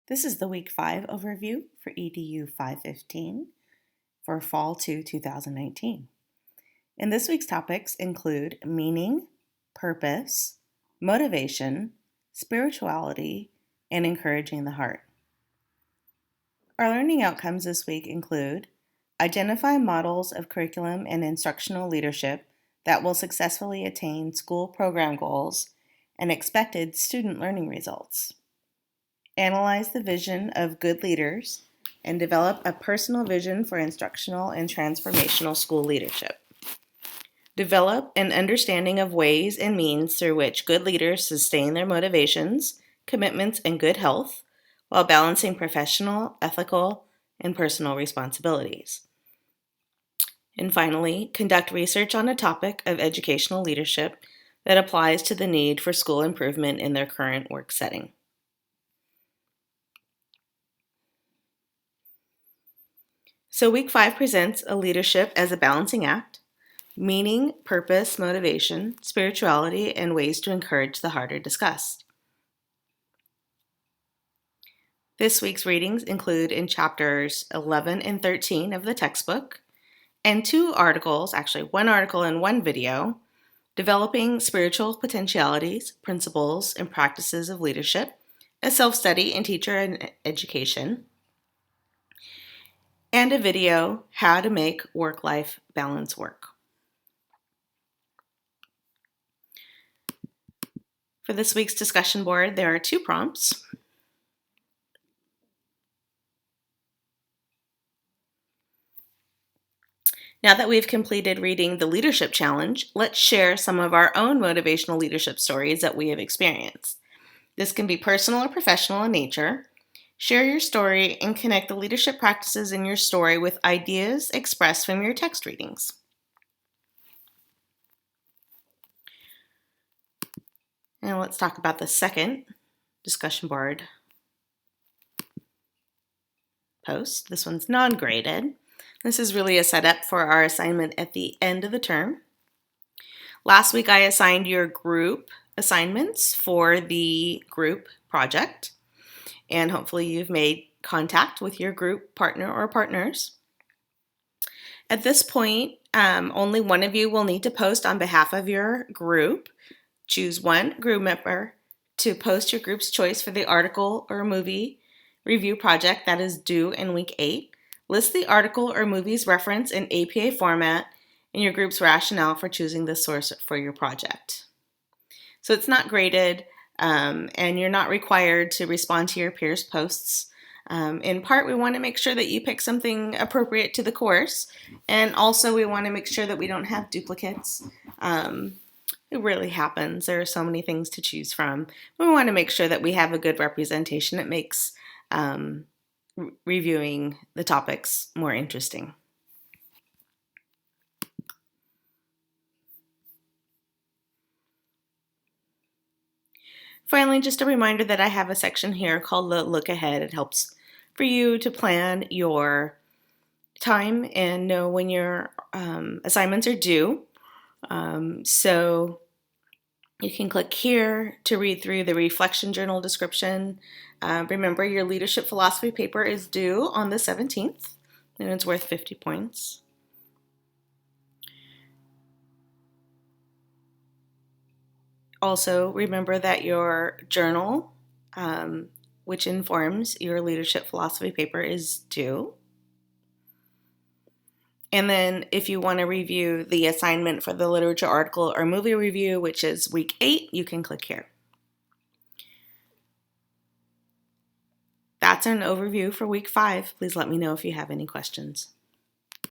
This is the Week 5 overview for EDU 515 for Fall 2, 2019. And this week's topics include meaning, purpose, motivation, spirituality, and encouraging the heart. Our learning outcomes this week include identify models of curriculum and instructional leadership that will successfully attain school program goals and expected student learning results. Analyze the vision of good leaders and develop a personal vision for instructional and transformational school leadership. Develop an understanding of ways and means through which good leaders sustain their motivations, commitments, and good health while balancing professional, ethical, and personal responsibilities. And finally, conduct research on a topic of educational leadership that applies to the need for school improvement in their current work setting. So Week 5 presents a leadership as a balancing act, meaning, purpose, motivation, spirituality, and ways to encourage the heart are discussed. This week's readings include in chapters 11 and 13 of the textbook, and two articles, actually one article and one video, Developing Spiritual Potentialities, Principles, and Practices of Leadership, a self-study in teacher and education, and a video, How to Make Work-Life Balance Work. For this week's discussion board, there are two prompts. Now that we've completed reading the Leadership Challenge, let's share some of our own motivational leadership stories that we have experienced. This can be personal or professional in nature. Share your story and connect the leadership practices in your story with ideas expressed from your text readings. Now let's talk about the second discussion board post. This one's non-graded. This is really a setup for our assignment at the end of the term. Last week I assigned your group assignments for the group project, and hopefully you've made contact with your group partner or partners. At this point, only one of you will need to post on behalf of your group. Choose one group member to post your group's choice for the article or movie review project that is due in week 8. List the article or movie's reference in APA format and your group's rationale for choosing the source for your project. So it's not graded, and you're not required to respond to your peers' posts. In part, we want to make sure that you pick something appropriate to the course, and also we want to make sure that we don't have duplicates. It really happens. There are so many things to choose from. We want to make sure that we have a good representation. It makes reviewing the topics more interesting. Finally, just a reminder that I have a section here called the Look Ahead. It helps for you to plan your time and know when your assignments are due. So you can click here to read through the reflection journal description. Remember, your leadership philosophy paper is due on the 17th, and it's worth 50 points. Also, remember that your journal, which informs your leadership philosophy paper, is due. And then if you want to review the assignment for the literature article or movie review, which is week 8, you can click here. That's an overview for week 5. Please let me know if you have any questions.